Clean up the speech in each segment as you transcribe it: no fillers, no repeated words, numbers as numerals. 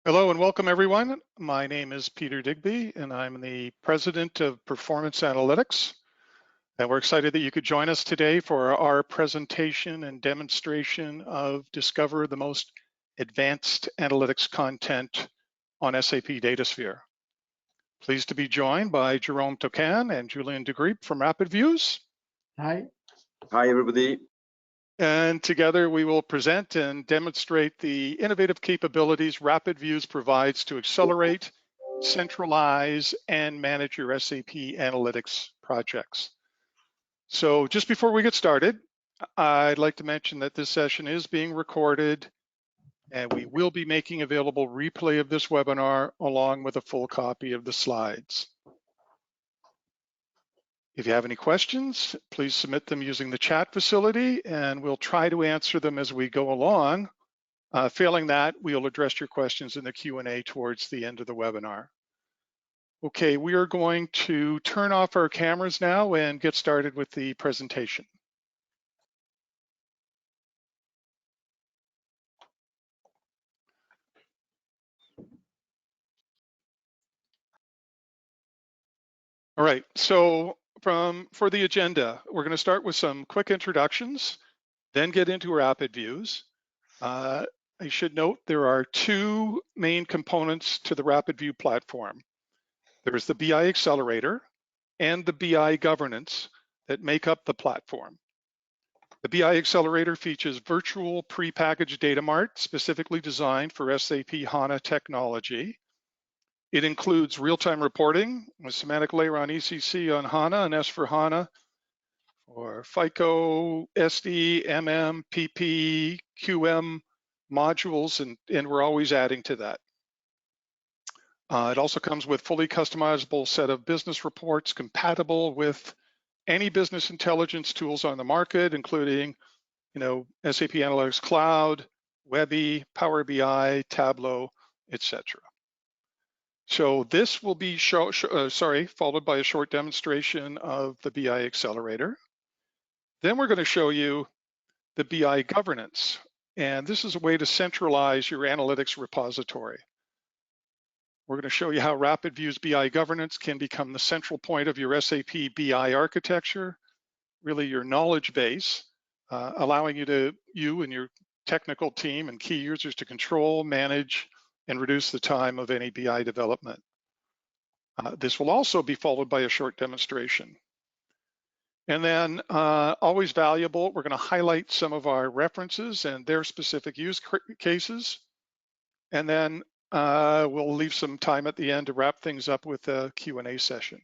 Hello and welcome everyone. My name is Peter Digby and I'm the President of Performance Analytics. And we're excited that you could join us today for our presentation and demonstration of Discover the most advanced analytics content on SAP Datasphere. Pleased to be joined by Jerome Tocan and Julian de Griep from RapidViews. Hi. Hi, everybody. And together we will present and demonstrate the innovative capabilities RapidViews provides to accelerate, centralize, and manage your SAP Analytics projects. So just before we get started, I'd like to mention that this session is being recorded and we will be making available replay of this webinar along with a full copy of the slides. If you have any questions, please submit them using the chat facility and we'll try to answer them as we go along. Failing that, we'll address your questions in the Q&A towards the end of the webinar. Okay, we are going to turn off our cameras now and get started with the presentation. All right, so for the agenda, we're going to start with some quick introductions, then get into RapidViews. I should note there are two main components to the RapidView platform. There's the BI Accelerator and the BI Governance that make up the platform. The BI Accelerator features virtual prepackaged data mart specifically designed for SAP HANA technology. It includes real-time reporting with semantic layer on ECC on HANA and S for HANA, or FICO, SD, MM, PP, QM modules, and we're always adding to that. It also comes with fully customizable set of business reports compatible with any business intelligence tools on the market, including, SAP Analytics Cloud, Webby, Power BI, Tableau, etc. So this will be followed by a short demonstration of the BI Accelerator. Then we're going to show you the BI Governance, and this is a way to centralize your analytics repository. We're going to show you how RapidViews BI Governance can become the central point of your SAP BI architecture, really your knowledge base, allowing you and your technical team and key users to control, manage, and reduce the time of any BI development. This will also be followed by a short demonstration. And then, always valuable, we're going to highlight some of our references and their specific use cases. And then we'll leave some time at the end to wrap things up with a Q&A session.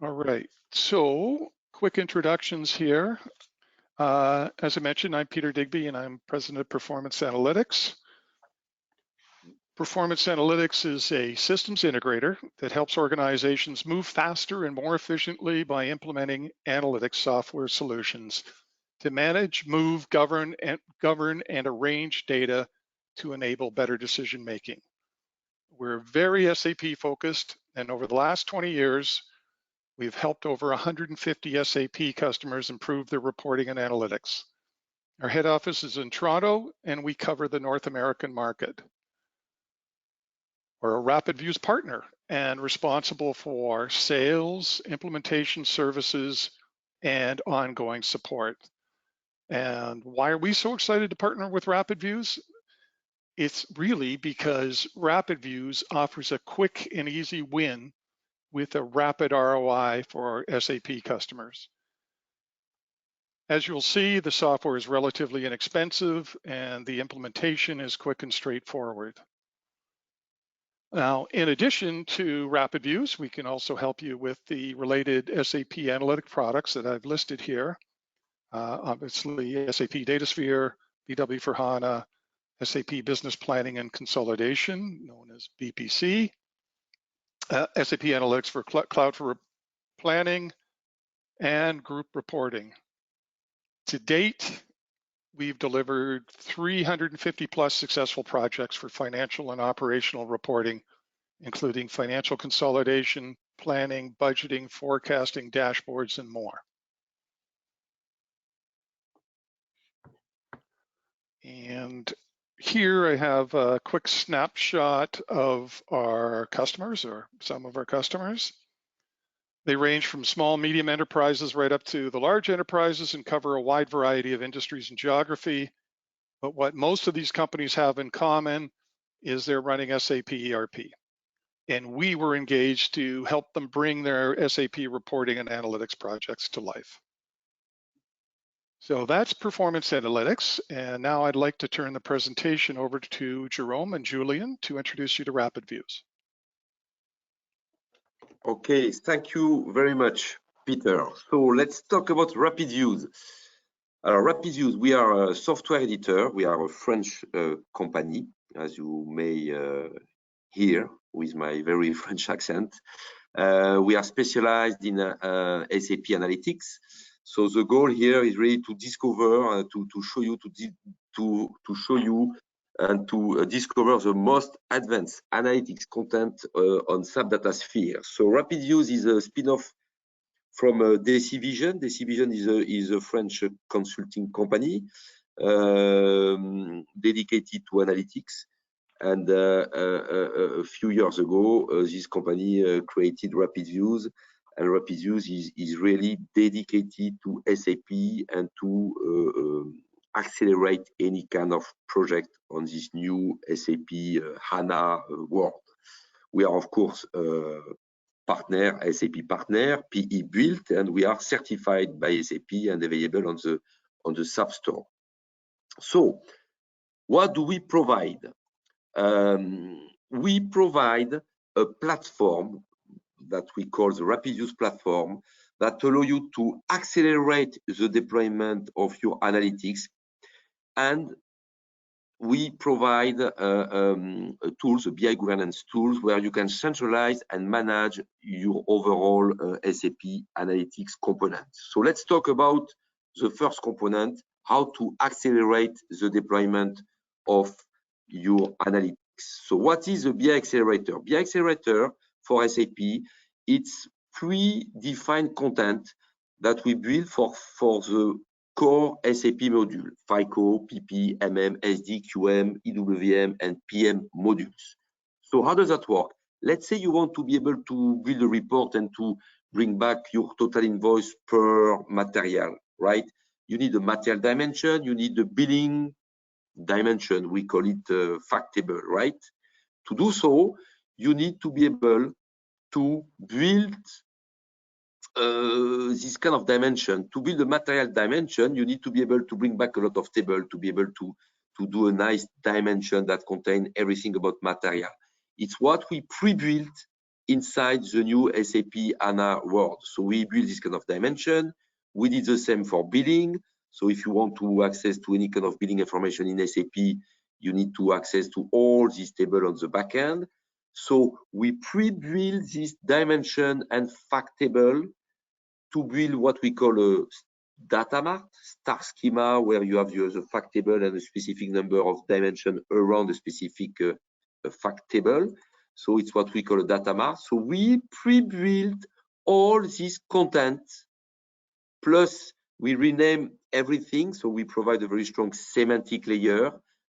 All right, so quick introductions here. As I mentioned, I'm Peter Digby and I'm President of Performance Analytics. Performance Analytics is a systems integrator that helps organizations move faster and more efficiently by implementing analytics software solutions to manage, move, govern, and arrange data to enable better decision making. We're very SAP focused, and over the last 20 years, we've helped over 150 SAP customers improve their reporting and analytics. Our head office is in Toronto, and we cover the North American market. We're a RapidViews partner and responsible for sales, implementation services, and ongoing support. And why are we so excited to partner with RapidViews? It's really because RapidViews offers a quick and easy win with a rapid ROI for our SAP customers. As you'll see, the software is relatively inexpensive and the implementation is quick and straightforward. Now, in addition to RapidViews, we can also help you with the related SAP analytic products that I've listed here. Obviously, SAP Datasphere, BW for HANA, SAP Business Planning and Consolidation, known as BPC, SAP Analytics for Cloud for Planning, and Group Reporting. To date, we've delivered 350 plus successful projects for financial and operational reporting, including financial consolidation, planning, budgeting, forecasting, dashboards, and more. And here I have a quick snapshot of our customers, or some of our customers. They range from small, medium enterprises right up to the large enterprises and cover a wide variety of industries and geography. But what most of these companies have in common is they're running SAP ERP. And we were engaged to help them bring their SAP reporting and analytics projects to life. So that's performance analytics. And now I'd like to turn the presentation over to Jerome and Julian to introduce you to RapidViews. Okay, thank you very much, Peter. So let's talk about RapidViews. RapidViews, we are a software editor. We are a French company, as you may hear with my very French accent. We are specialized in SAP Analytics. So the goal here is really to discover, to show you, to show you and to discover the most advanced analytics content on SAP Datasphere. So RapidViews is a spin-off from Decivision. Decivision is a French consulting company dedicated to analytics. And a few years ago, this company created RapidViews, and RapidViews is really dedicated to SAP and to accelerate any kind of project on this new SAP HANA world. We are, of course, partner, SAP partner, PE built, and we are certified by SAP and available on the SAP store. So, what do we provide? We provide a platform that we call the RapidViews platform that allow you to accelerate the deployment of your analytics, and we provide tools, BI governance tools, where you can centralize and manage your overall SAP analytics components. So let's talk about the first component, how to accelerate the deployment of your analytics. So what is a BI accelerator? BI accelerator for SAP, it's pre-defined content that we build for the core SAP module, FICO, PP, MM, SD, QM, EWM, and PM modules. So how does that work? Let's say you want to be able to build a report and to bring back your total invoice per material, right? You need a material dimension, you need the billing dimension, we call it fact table, right? To do so, you need to be able to build this kind of dimension. To build a material dimension, you need to be able to bring back a lot of table to be able to do a nice dimension that contains everything about material. It's what we pre-built inside the new SAP HANA world. So we build this kind of dimension. We did the same for billing. So if you want to access to any kind of billing information in SAP, you need to access to all these tables on the back end. So we pre-build this dimension and fact table to build what we call a data mart, star schema, where you have the fact table and a specific number of dimensions around a specific fact table. So it's what we call a data mart. So we pre-build all this content, plus we rename everything. So we provide a very strong semantic layer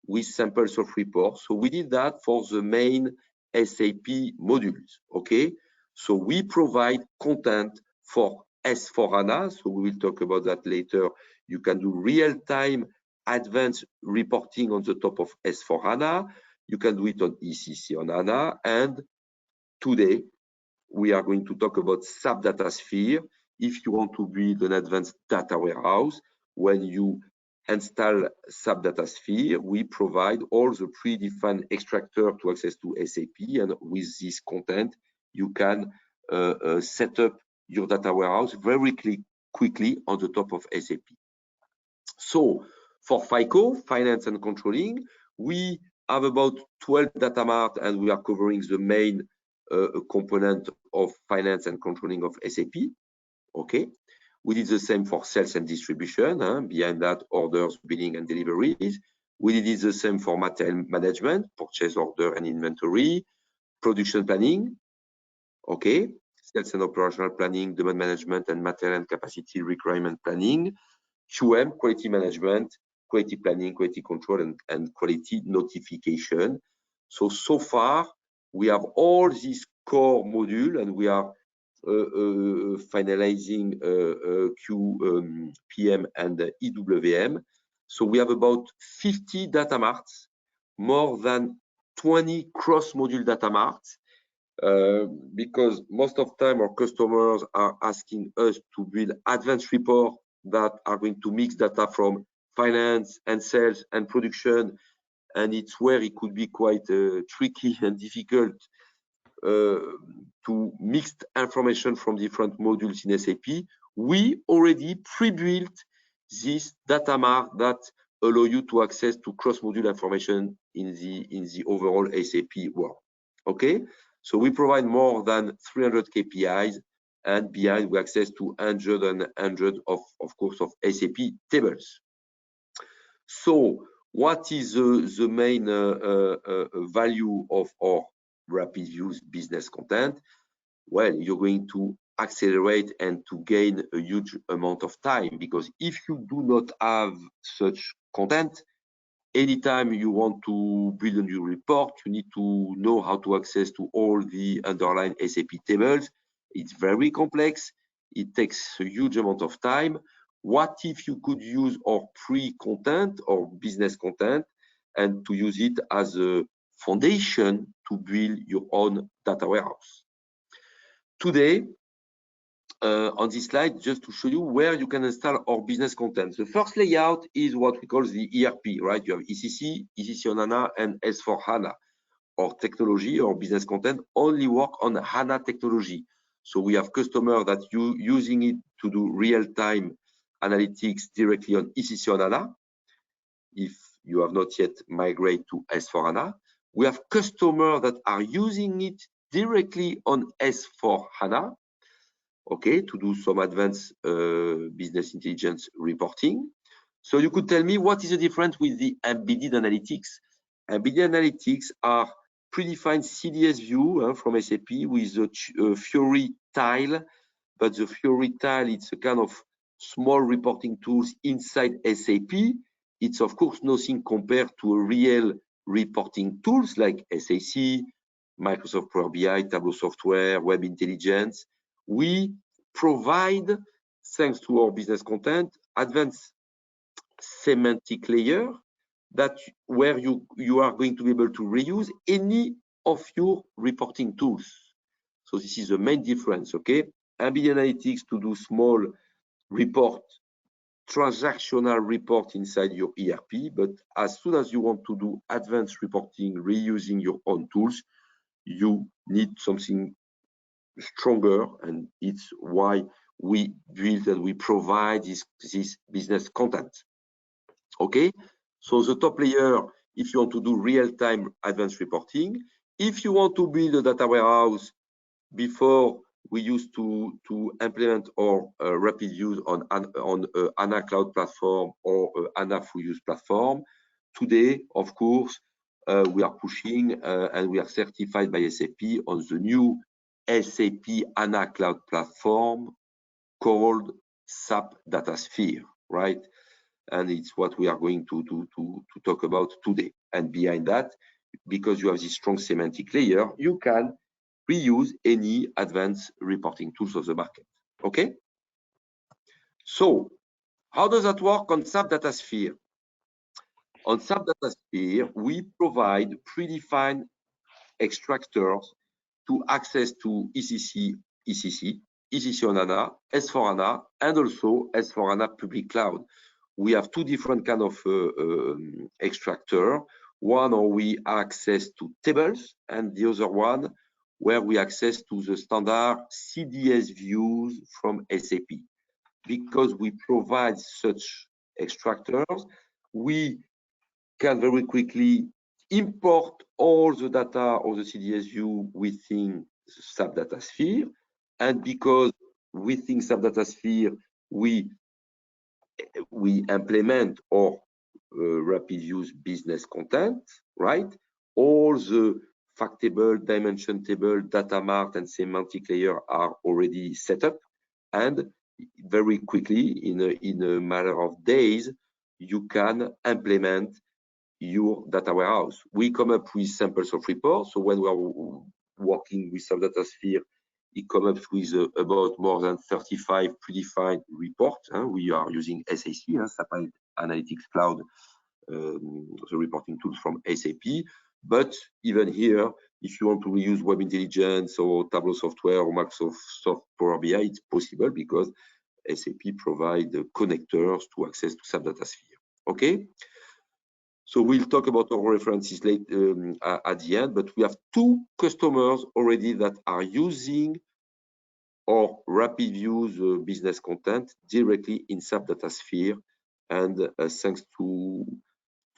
with samples of reports. So we did that for the main SAP modules, okay? So we provide content for S/4HANA, so we will talk about that later. You can do real-time advanced reporting on the top of S/4HANA. You can do it on ECC on HANA. And today, we are going to talk about SAP Datasphere. If you want to build an advanced data warehouse, when you install SAP Datasphere, we provide all the predefined extractor to access to SAP. And with this content, you can set up your data warehouse very quickly on the top of SAP. So for FICO, finance and controlling, we have about 12 data mart, and we are covering the main component of finance and controlling of SAP. Okay. We did the same for sales and distribution. Behind that, orders, billing, and deliveries. We did the same for material management, purchase order and inventory, production planning. Okay. Sales and operational planning, demand management, and material and capacity requirement planning, QM, quality management, quality planning, quality control, and quality notification. So far, we have all these core modules, and we are finalizing PM and EWM. So we have about 50 data marts, more than 20 cross-module data marts, because most of the time our customers are asking us to build advanced reports that are going to mix data from finance and sales and production, and it's where it could be quite tricky and difficult to mix information from different modules in SAP. We already pre-built this data mart that allow you to access to cross-module information in the overall SAP world. Okay, so we provide more than 300 KPIs, and behind we access to hundreds and hundreds of course of SAP tables. So what is the main value of our RapidViews business content? Well, you're going to accelerate and to gain a huge amount of time, because if you do not have such content, anytime you want to build a new report, you need to know how to access to all the underlying SAP tables. It's very complex. It takes a huge amount of time. What if you could use our pre-content or business content and to use it as a foundation to build your own data warehouse? Today, on this slide, just to show you where you can install our business content. The first layout is what we call the ERP, right? You have ECC, ECC on HANA, and S4 HANA. Our technology, our business content only work on HANA technology. So we have customers that using it to do real-time analytics directly on ECC on HANA, if you have not yet migrated to S4 HANA. We have customers that are using it directly on S4 HANA, okay, to do some advanced business intelligence reporting. So you could tell me, what is the difference with the embedded analytics? Embedded analytics are predefined CDS view from SAP with a Fiori tile, but the Fiori tile, it's a kind of small reporting tools inside SAP. It's of course nothing compared to a real reporting tools like SAC, Microsoft Power BI, Tableau software, Web Intelligence. We provide, thanks to our business content, advanced semantic layer that where you are going to be able to reuse any of your reporting tools. So this is the main difference, okay? Embedded analytics to do small report, transactional report inside your ERP, but as soon as you want to do advanced reporting reusing your own tools, you need something stronger, and it's why we build and we provide this business content. Okay, so the top layer, if you want to do real-time advanced reporting, if you want to build a data warehouse, before we used to implement our RapidViews on HANA Cloud platform or HANA Full Use platform. Today, of course, we are pushing and we are certified by SAP on the new SAP HANA Cloud platform called SAP Datasphere, right? And it's what we are going to talk about today. And behind that, because you have this strong semantic layer, you can reuse any advanced reporting tools of the market. Okay? So how does that work on SAP Datasphere? On SAP Datasphere, we provide predefined extractors to access to ECC on HANA, S4 HANA, and also S4 HANA Public Cloud. We have two different kind of extractor. One where we access to tables, and the other one where we access to the standard CDS views from SAP. Because we provide such extractors, we can very quickly import all the data of the CDS view within SAP Datasphere. And because within SAP Datasphere, we implement our RapidViews business content, right? All the fact table, dimension table, data mart, and semantic layer are already set up. And very quickly, in a matter of days, you can implement your data warehouse. We come up with samples of reports. So when we are working with some Datasphere, it comes up with about more than 35 predefined reports. We are using SAC, SAP Analytics Cloud, the reporting tools from SAP. But even here, if you want to use Web Intelligence or Tableau software or Microsoft Power BI, it's possible because SAP provide the connectors to access to SAP Datasphere. Okay. So we'll talk about our references later at the end, but we have 2 customers already that are using our RapidViews business content directly in SAP Datasphere, and thanks to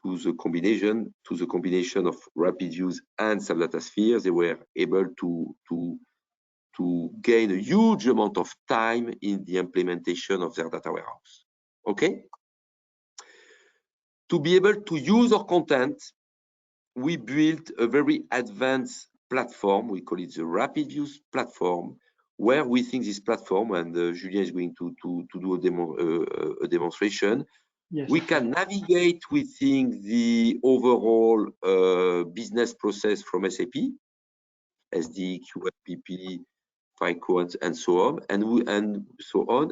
the combination of RapidViews and SAP Datasphere, they were able to gain a huge amount of time in the implementation of their data warehouse. Okay. To be able to use our content, we built a very advanced platform. We call it the RapidViews platform, where we think this platform, and Julien is going to do a demonstration. Yes. We can navigate within the overall business process from SAP, SD, QMPP, FICO, and so on,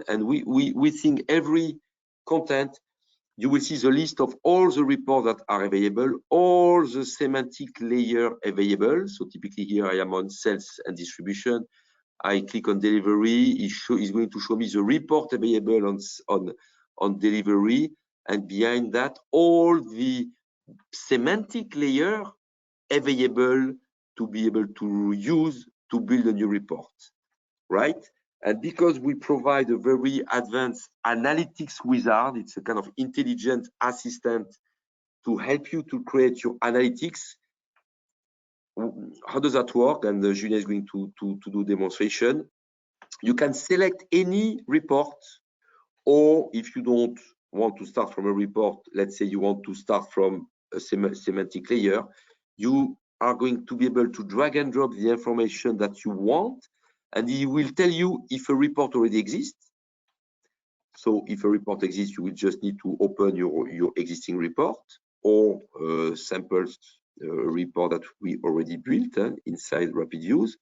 and we think every content. You will see the list of all the reports that are available, all the semantic layer available. So typically here I am on sales and distribution. I click on delivery. It's going to show me the report available on delivery, and behind that all the semantic layer available to be able to use to build a new report, right? And because we provide a very advanced analytics wizard, it's a kind of intelligent assistant to help you to create your analytics. How does that work? And Julien is going to do a demonstration. You can select any report, or if you don't want to start from a report, let's say you want to start from a semantic layer, you are going to be able to drag and drop the information that you want, and he will tell you if a report already exists. So if a report exists, you will just need to open your existing report, or samples report that we already built inside RapidViews.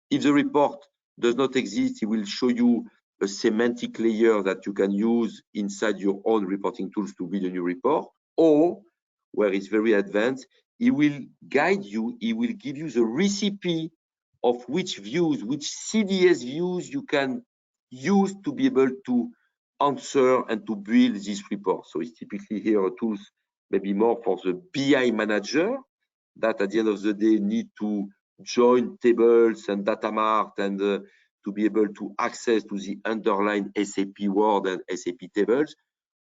If the report does not exist, it will show you a semantic layer that you can use inside your own reporting tools to build a new report, or where it's very advanced, it will guide you, it will give you the recipe of which views, which CDS views you can use to be able to answer and to build this report. So it's typically here a tools maybe more for the BI manager that at the end of the day need to join tables and data mart and to be able to access to the underlying SAP Word and SAP tables.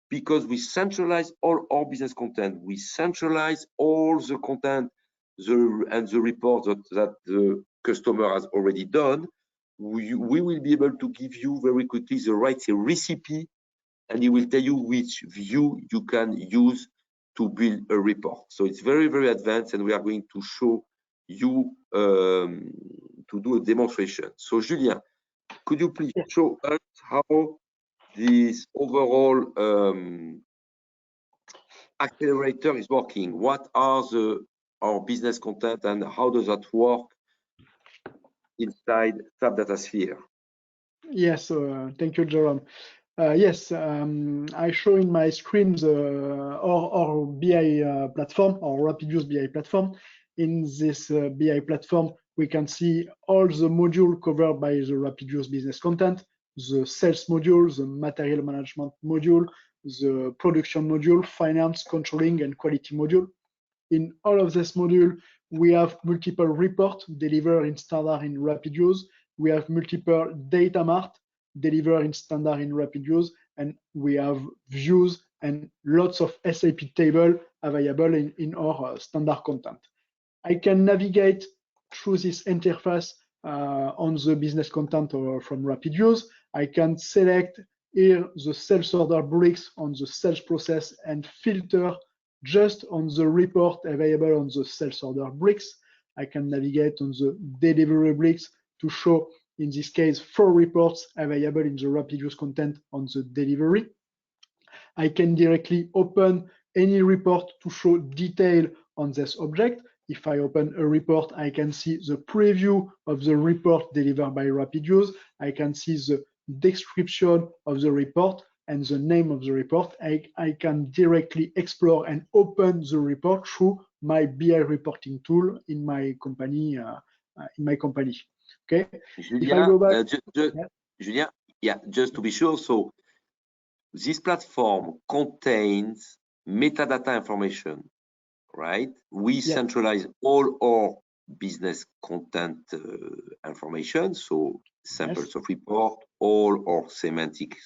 Because we centralize all our business content, we centralize all the content and the reports that the customer has already done, we will be able to give you very quickly the right recipe, and it will tell you which view you can use to build a report. So it's very, very advanced, and we are going to show you to do a demonstration. So Julien, could you please show us how this overall accelerator is working? What are our business content, and how does that work inside SAP Datasphere? Yes, thank you, Jerome. Yes, I show in my screen our BI platform, our RapidViews BI platform. In this BI platform, we can see all the modules covered by the RapidViews business content, the sales module, the material management module, the production module, finance, controlling, and quality module. In all of this module, we have multiple reports delivered in standard in RapidViews. We have multiple data mart delivered in standard in RapidViews, and we have views and lots of SAP table available in our standard content. I can navigate through this interface on the business content from RapidViews. I can select here the sales order bricks on the sales process and filter just on the report available on the sales order bricks. I can navigate on the delivery bricks to show, in this case, 4 reports available in the RapidViews content on the delivery. I can directly open any report to show detail on this object. If I open a report, I can see the preview of the report delivered by RapidViews. I can see the description of the report and the name of the report. I can directly explore and open the report through my BI reporting tool in my company. Okay. Julia, if I go back, Julia, yeah, just to be sure. So this platform contains metadata information, right? We centralize all our business content information, so samples of report, all our semantic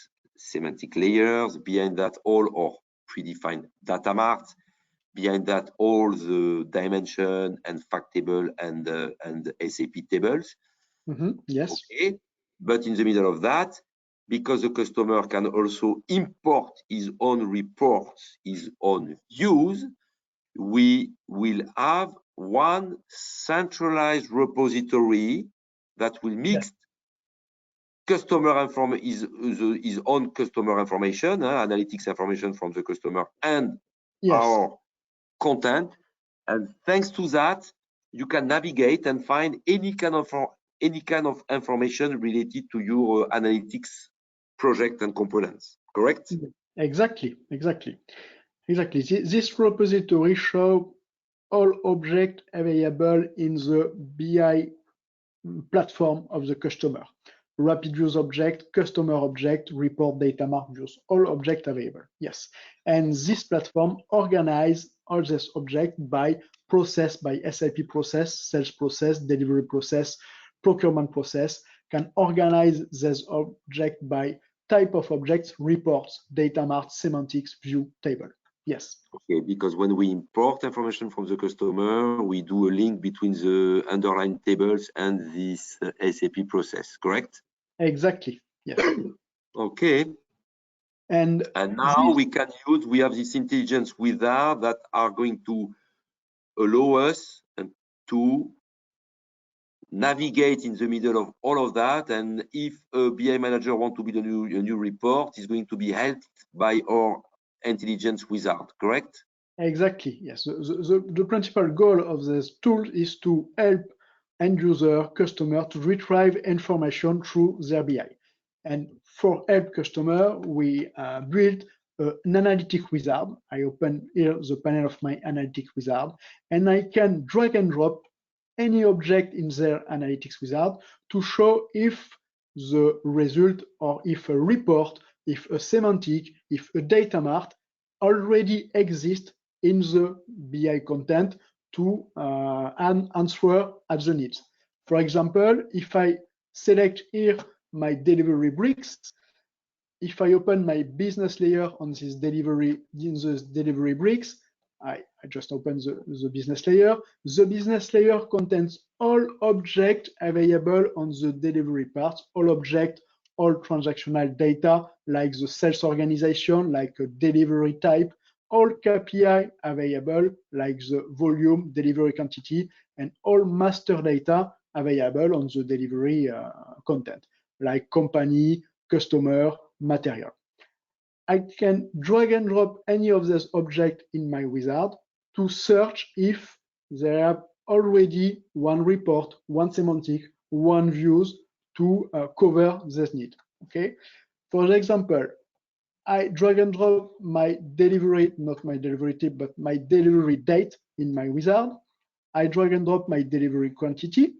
layers, behind that all our predefined data marts, behind that all the dimension and fact table and SAP tables. Yes. Okay, but in the middle of that, because the customer can also import his own reports, his own views, we will have one centralized repository that will mix customer his own customer information, analytics information from the customer, and our content. And thanks to that, you can navigate and find any kind of information related to your analytics project and components. Correct? Exactly. This repository shows all objects available in the BI platform of the customer. RapidViews object, customer object, report data mart views, all objects available. Yes. And this platform organizes all these objects by process, by SAP process, sales process, delivery process, procurement process, can organize this object by type of objects, reports, data mart, semantics, view, table. Yes. Okay, because when we import information from the customer, we do a link between the underlying tables and this SAP process, correct? Exactly, yes. Okay. And now we have this intelligence wizard that are going to allow us to navigate in the middle of all of that. And if a BI manager wants to build a new report, is going to be helped by our intelligence wizard, correct? Exactly, yes. The principal goal of this tool is to help end user, customer to retrieve information through their BI. And for help customer, we built an analytic wizard. I open here the panel of my analytic wizard, and I can drag and drop any object in their analytics wizard to show if the result or if a report, if a semantic, if a data mart already exists in the BI content to answer at the needs. For example, if I select here my delivery bricks, if I open my business layer on this delivery bricks, I just open the business layer. The business layer contains all objects available on the delivery part, all objects, all transactional data, like the sales organization, like a delivery type, all KPI available, like the volume, delivery quantity, and all master data available on the delivery content, like company, customer, material. I can drag and drop any of these objects in my wizard to search if there are already one report, one semantic, one views to cover this need. Okay. For example, I drag and drop my delivery, not my delivery tip, but my delivery date in my wizard. I drag and drop my delivery quantity.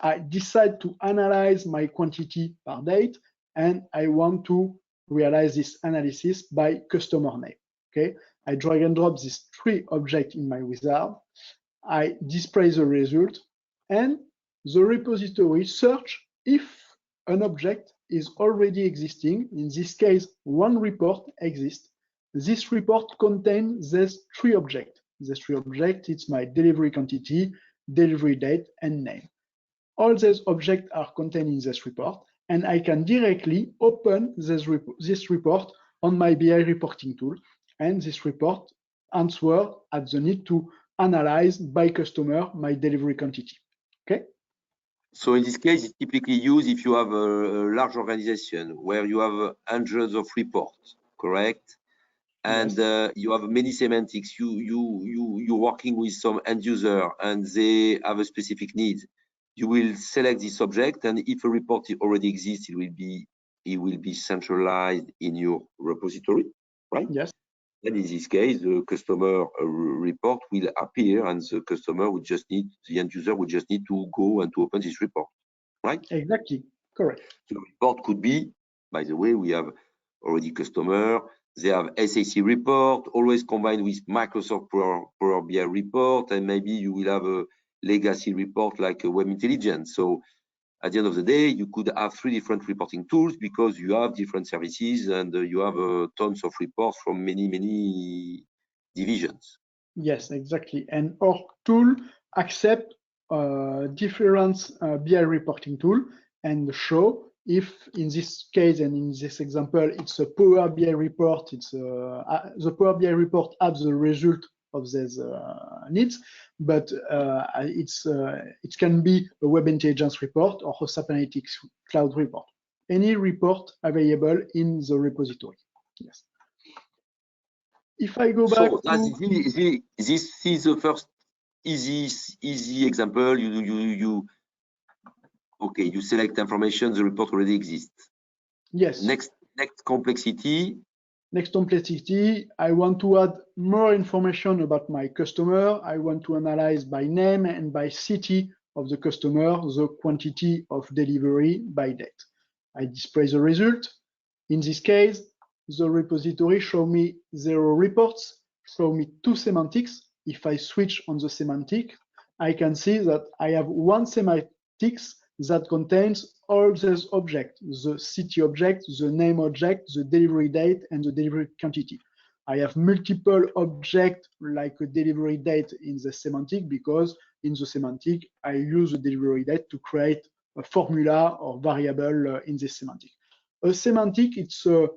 I decide to analyze my quantity per date, and I want to realize this analysis by customer name. Okay, I drag and drop these three objects in my wizard. I display the result, and the repository search if an object is already existing. In this case, one report exists. This report contains these three objects. These three objects, it's my delivery quantity, delivery date, and name. All these objects are contained in this report, and I can directly open this report on my BI reporting tool, and this report answers at the need to analyze by customer my delivery quantity. Okay. So in this case, it's typically used if you have a large organization where you have hundreds of reports, correct? and you have many semantics. You're working with some end user, and they have a specific need. You will select this object, and if a report already exists, it will be centralized in your repository, right? Yes. And in this case, the customer report will appear, and the customer would just need, the end user would just need to go and to open this report, right? Exactly. Correct. The report could be, by the way, we have already customer, they have SAC report, always combined with Microsoft Power BI report, and maybe you will have a legacy report like a Web Intelligence. So at the end of the day, you could have 3 different reporting tools because you have different services and you have tons of reports from many divisions. Yes, exactly. And our tool accept different BI reporting tool and show if in this case and in this example, it's a Power BI report, it's the Power BI report has the result of these needs, but it can be a Web Intelligence report or a SAP Analytics cloud report. Any report available in the repository. Yes. If I go back this is the first easy example. You select information, the report already exists. Yes. Next complexity. Next complexity, I want to add more information about my customer. I want to analyze by name and by city of the customer, the quantity of delivery by date. I display the result. In this case, the repository show me 0 reports, show me 2 semantics. If I switch on the semantic, I can see that I have 1 semantics that contains all these objects, the city object, the name object, the delivery date, and the delivery quantity. I have multiple objects like a delivery date in the semantic because in the semantic, I use the delivery date to create a formula or variable in this semantic. A semantic, it's a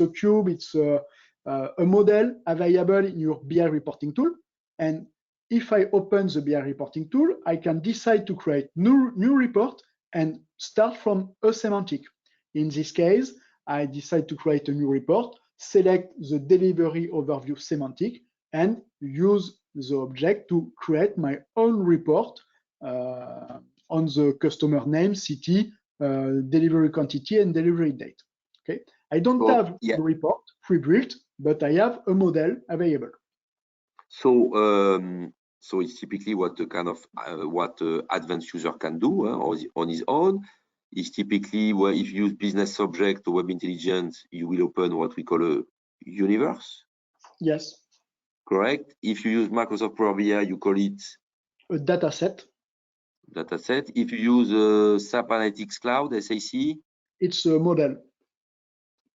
cube, it's a model available in your BI reporting tool. And if I open the BI reporting tool, I can decide to create new report and start from a semantic. In this case, I decide to create a new report, select the delivery overview semantic, and use the object to create my own report on the customer name, city, delivery quantity, and delivery date. Okay, I don't have the report pre-built, but I have a model available. So it's typically what the kind of advanced user can do on his own. It's typically where if you use business object or Web Intelligence, you will open what we call a universe. Yes. Correct. If you use Microsoft Power BI, you call it a data set. If you use SAP Analytics Cloud, SAC, it's a model.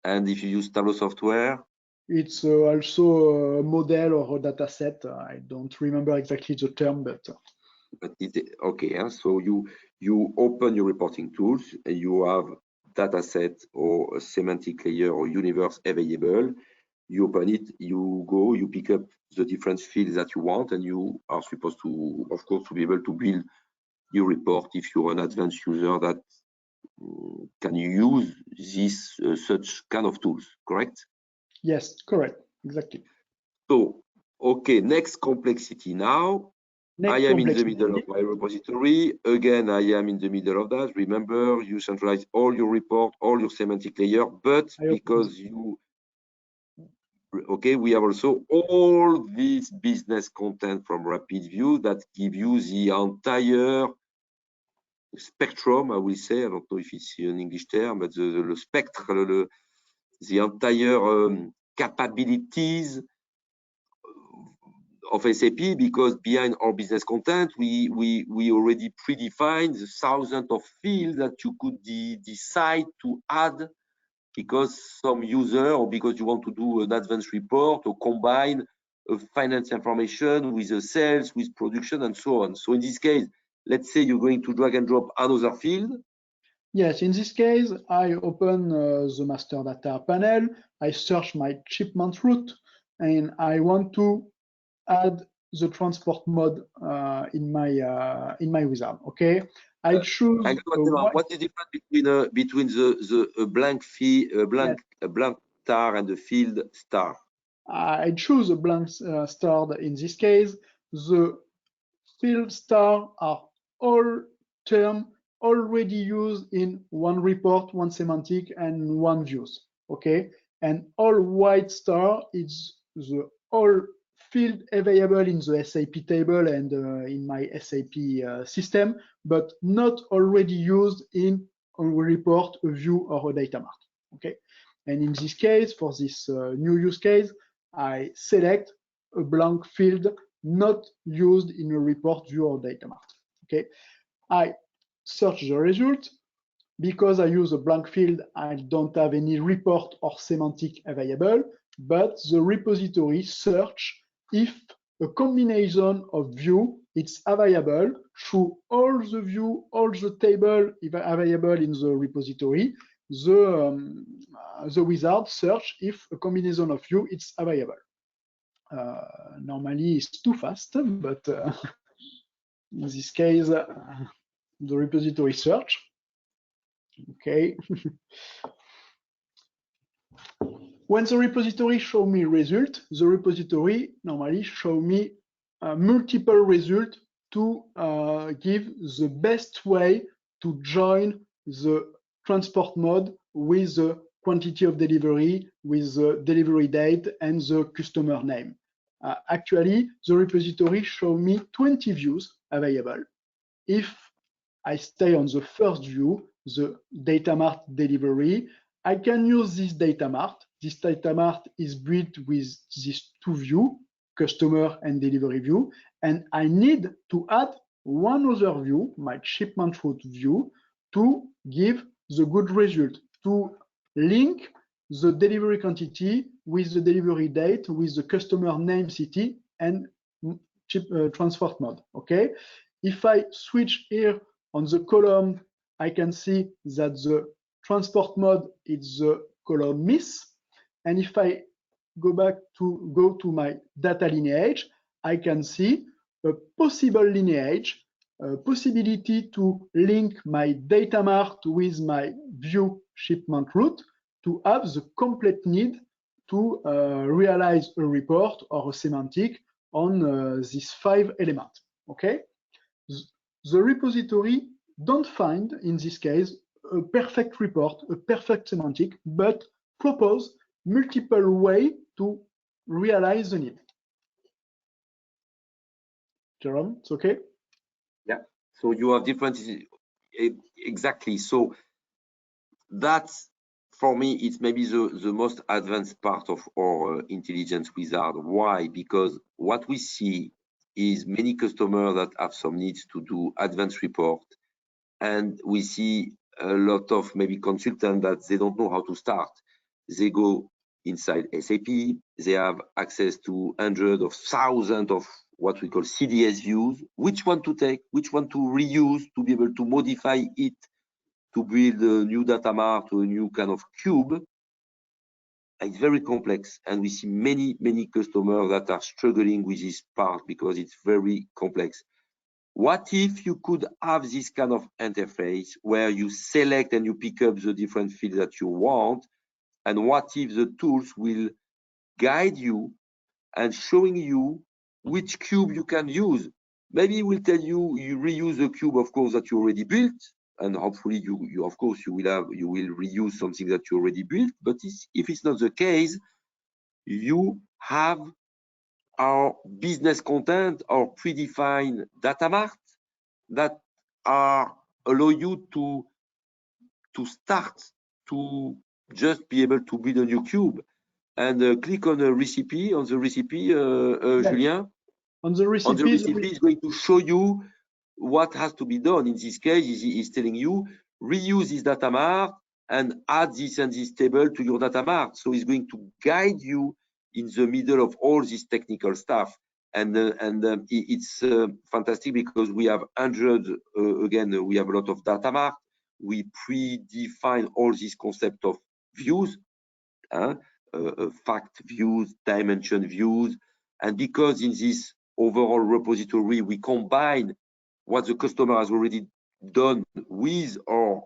And if you use Tableau software, it's also a model or a data set. I don't remember exactly the term, but okay. So you open your reporting tools and you have data set or a semantic layer or universe available. You open it, you go, you pick up the different fields that you want, and you are supposed to, of course, to be able to build your report if you're an advanced user that can use this such kind of tools, correct? Yes, correct, exactly. So, okay, next complexity now. I am in the middle of my repository. Again, I am in the middle of that. Remember, you centralize all your report, all your semantic layer, but because you, okay, we have also all this business content from RapidViews that give you the entire spectrum, I will say. I don't know if it's an English term, but the spectrum, the entire capabilities of SAP, because behind our business content, we already predefined the thousands of fields that you could decide to add because some user or because you want to do an advanced report or combine finance information with the sales, with production, and so on. So in this case, let's say you're going to drag and drop another field. Yes, in this case, I open the master data panel, I search my shipment route, and I want to add the transport mode in my wizard. Okay, I choose. What is the difference between the blank fee, blank star and the field star? I choose a blank star in this case. The field star are all terms already used in one report, one semantic, and one views. Okay, and all white star is the all field available in the SAP table and in my SAP system, but not already used in a report, a view, or a data mart. Okay, and in this case, for this new use case, I select a blank field not used in a report, view, or data mart. Okay, I search the result. Because I use a blank field, I don't have any report or semantic available, but the repository search if a combination of view is available through all the view, all the table available in the repository. The wizard search if a combination of view is available. Normally it's too fast, but in this case, the repository search. Okay. When the repository show me result, the repository normally show me multiple results to give the best way to join the transport mode with the quantity of delivery, with the delivery date and the customer name. Actually, the repository show me 20 views available. If I stay on the first view, the data mart delivery, I can use this data mart. This data mart is built with these two views, customer and delivery view, and I need to add one other view, my shipment route view, to give the good result, to link the delivery quantity with the delivery date, with the customer name, city, and transport mode. Okay. If I switch here on the column, I can see that the transport mode is the column miss. And if I go to my data lineage, I can see a possible lineage, a possibility to link my data mart with my view shipment route to have the complete need to realize a report or a semantic on these 5 elements. Okay. The repository don't find, in this case, a perfect report, a perfect semantic, but propose multiple ways to realize the need. Jerome, it's okay? Yeah, so you have differences, exactly. So that's, for me, it's maybe the most advanced part of our intelligence wizard. Why? Because what we see is many customers that have some needs to do advanced report, and we see a lot of maybe consultants that they don't know how to start. They go inside SAP, they have access to hundreds of thousands of what we call CDS views, which one to take, which one to reuse, to be able to modify it, to build a new data mart or a new kind of cube. It's very complex, and we see many customers that are struggling with this part because it's very complex. What if you could have this kind of interface where you select and you pick up the different fields that you want, and what if the tools will guide you and showing you which cube you can use? Maybe it will tell you reuse a cube, of course, that you already built, and hopefully you of course you will reuse something that you already built. But if it's not the case, you have our business content or predefined data mart that allow you to start to just be able to build a new cube and click on the recipe, yes. Julien. On the recipe is going to show you what has to be done. In this case, is telling you reuse this data mart and add this and this table to your data mart. So it's going to guide you in the middle of all this technical stuff. And it's fantastic because we have hundreds, again, we have a lot of data mart. We predefine all these concepts of views, fact views, dimension views. And because in this overall repository, we combine what the customer has already done with our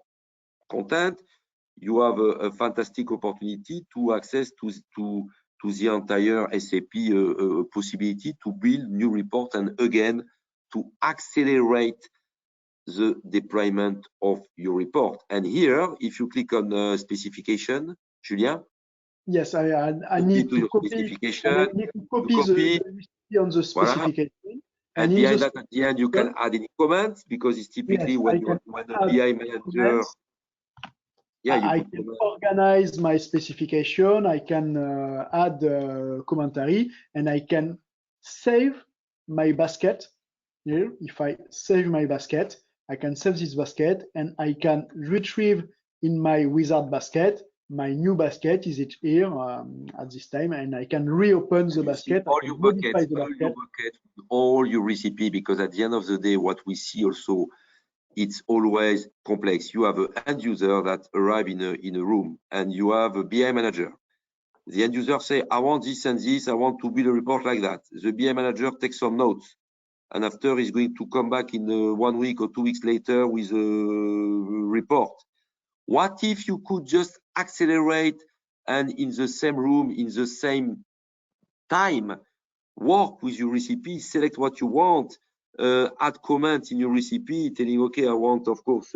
content, you have a fantastic opportunity to access to to the entire SAP possibility to build new reports and again to accelerate the deployment of your report. And here, if you click on specification, Julien. Yes, I need to copy. Specification. I need to copy the recipe on the specification. Voilà. And behind that, at the end, you can add any comments because it's typically yes, when a BI manager. I can organize my specification, I can add commentary, and I can save my basket. Here, if I save my basket, I can save this basket and I can retrieve in my wizard basket. My new basket is it here at this time, and I can reopen the basket. All your buckets, all your recipe, because at the end of the day, what we see also, it's always complex. You have an end user that arrive in a room, and you have a BI manager. The end user say, I want this and this, I want to build a report like that. The BI manager takes some notes, and after he's going to come back in 1 week or 2 weeks later with a report. What if you could just accelerate and in the same room, in the same time, work with your recipe, select what you want, add comments in your recipe, telling, okay, I want, of course,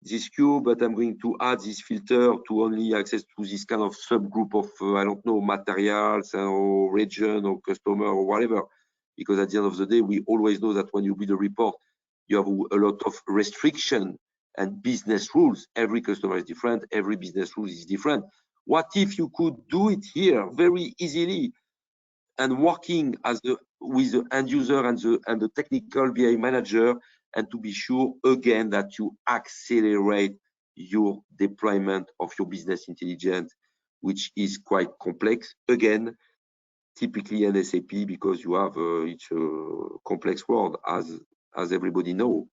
this cube, but I'm going to add this filter to only access to this kind of subgroup of, I don't know, materials or region or customer or whatever. Because at the end of the day, we always know that when you build a report, you have a lot of restriction and business rules. Every customer is different. Every business rule is different. What if you could do it here very easily and working with the end user and the technical BI manager, and to be sure again that you accelerate your deployment of your business intelligence, which is quite complex. Again, typically in SAP, because you have it's a complex world, as everybody knows.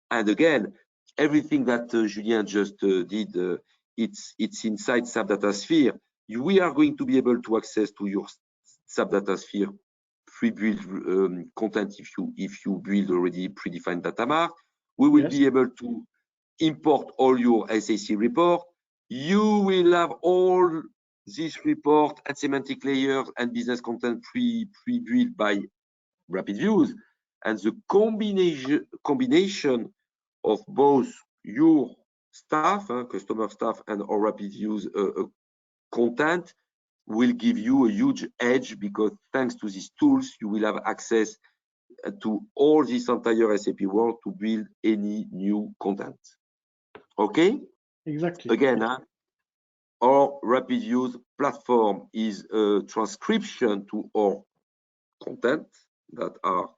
And again, everything that Julien just did, it's inside SAP Datasphere. We are going to be able to access to your SAP Datasphere pre-built content if you build already predefined data mart. We will be able to import all your SAC report. You will have all this report and semantic layers and business content pre-built by RapidViews, and the combination of both your staff, customer staff, and our RapidViews content will give you a huge edge, because thanks to these tools, you will have access to all this entire SAP world to build any new content. Okay? Exactly. Again, our RapidViews platform is a transcription to our content that are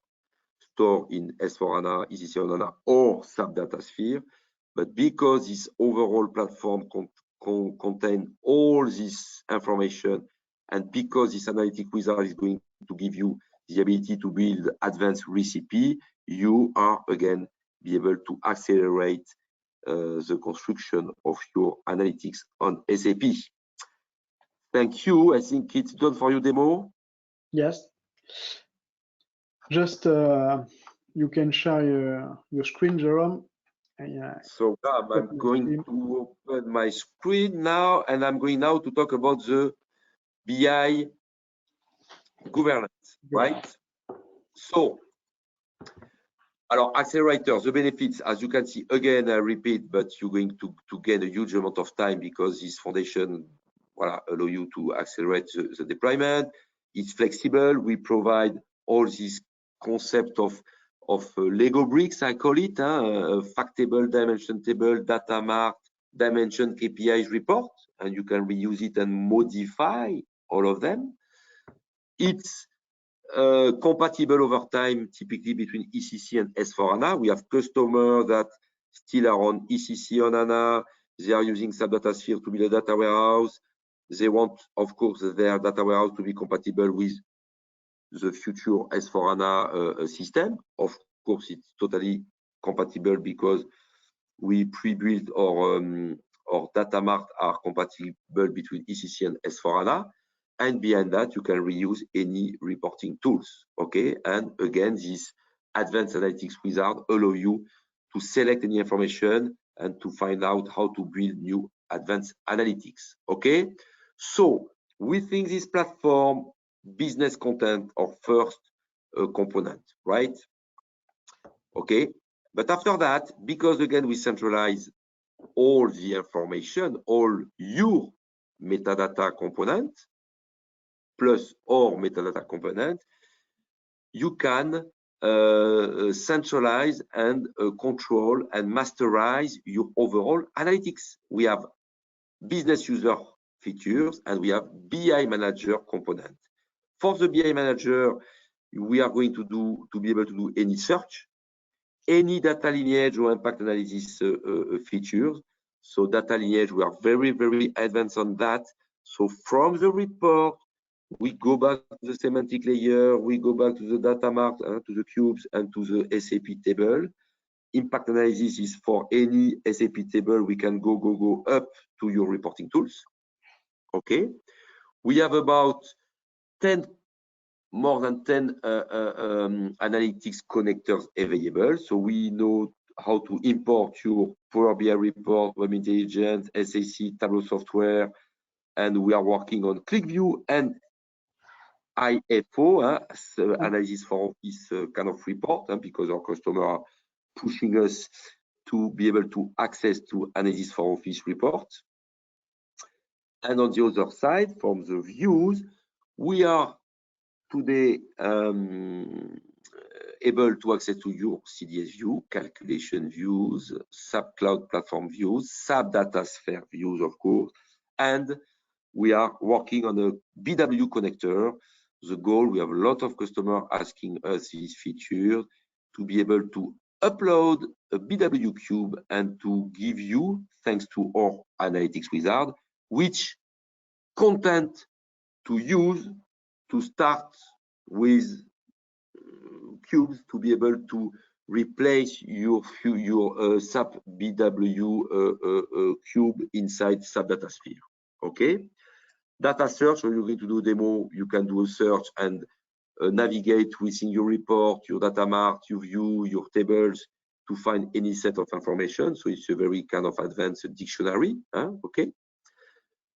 stored in S4HANA, ECC on HANA, or SAP Datasphere. But because this overall platform contains all this information, and because this analytic wizard is going to give you the ability to build advanced recipe, you are again be able to accelerate the construction of your analytics on SAP. Thank you. I think it's done for you, demo. Yes. Just you can share your screen, Jerome. So I'm going to open my screen now, and I'm going now to talk about the BI governance, right? So, accelerator, the benefits, as you can see, again, I repeat, but you're going to gain a huge amount of time, because this foundation allow you to accelerate the deployment. It's flexible. We provide all this concept of Lego bricks, I call it, fact table, dimension table, data mart, dimension, KPIs report, and you can reuse it and modify all of them. It's compatible over time, typically between ECC and S4HANA. We have customers that still are on ECC on HANA. They are using SAP Datasphere to build a data warehouse. They want, of course, their data warehouse to be compatible with the future S4HANA system. Of course, it's totally compatible, because we pre-built our data mart are compatible between ECC and S4HANA. And behind that, you can reuse any reporting tools. Okay. And again, this advanced analytics wizard allow you to select any information and to find out how to build new advanced analytics. Okay. So within this platform, business content or first component, right? Okay, but after that, because again we centralize all the information, all your metadata component plus or metadata component, you can centralize and control and masterize your overall analytics. We have business user features and we have BI manager component. For the BI manager, we are going to be able to do any search, any data lineage or impact analysis features. So data lineage, we are very, very advanced on that. So from the report, we go back to the semantic layer, we go back to the data mart, to the cubes and to the SAP table. Impact analysis is for any SAP table, we can go up to your reporting tools. Okay. We have about more than 10 analytics connectors available. So we know how to import your Power BI report, Web Intelligence, SAC, Tableau software, and we are working on ClickView and IFO, analysis for office kind of report, because our customers are pushing us to be able to access to analysis for office reports. And on the other side, from the views, we are today able to access to your CDS view, calculation views, SAP Cloud Platform views, SAP Datasphere views, of course, and we are working on a BW connector. The goal, we have a lot of customers asking us these features to be able to upload a BW cube and to give you, thanks to our analytics wizard, which content to use to start with cubes to be able to replace your SAP BW cube inside SAP Datasphere. Okay. Data search, so you're going to do a demo, you can do a search and navigate within your report, your data mart, your view, your tables to find any set of information. So it's a very kind of advanced dictionary. Okay.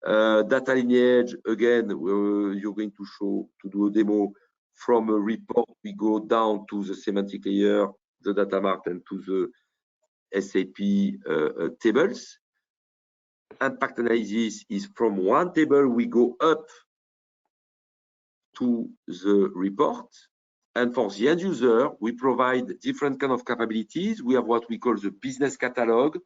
Data lineage, again, you're going to do a demo from a report. We go down to the semantic layer, the data mart, and to the SAP tables. Impact analysis is from one table, we go up to the report. And for the end user, we provide different kind of capabilities. We have what we call the business catalog.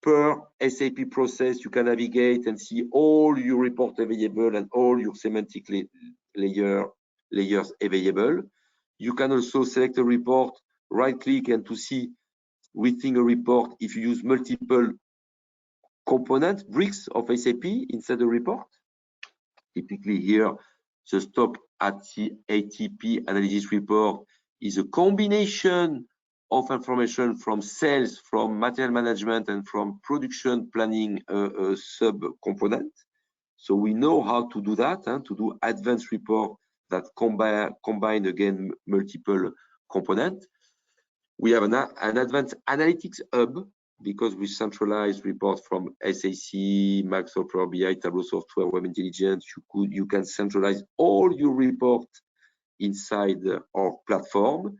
Per SAP process, you can navigate and see all your reports available and all your semantic layers available. You can also select a report, right-click, and to see within a report if you use multiple component bricks of SAP inside the report. Typically here, the stock at the ATP analysis report is a combination of information from sales, from material management, and from production planning sub-component. So we know how to do that, to do advanced report that combine again multiple components. We have an advanced analytics hub because we centralize reports from SAC, Microsoft Power BI, Tableau software, Web Intelligence. You can centralize all your reports inside our platform.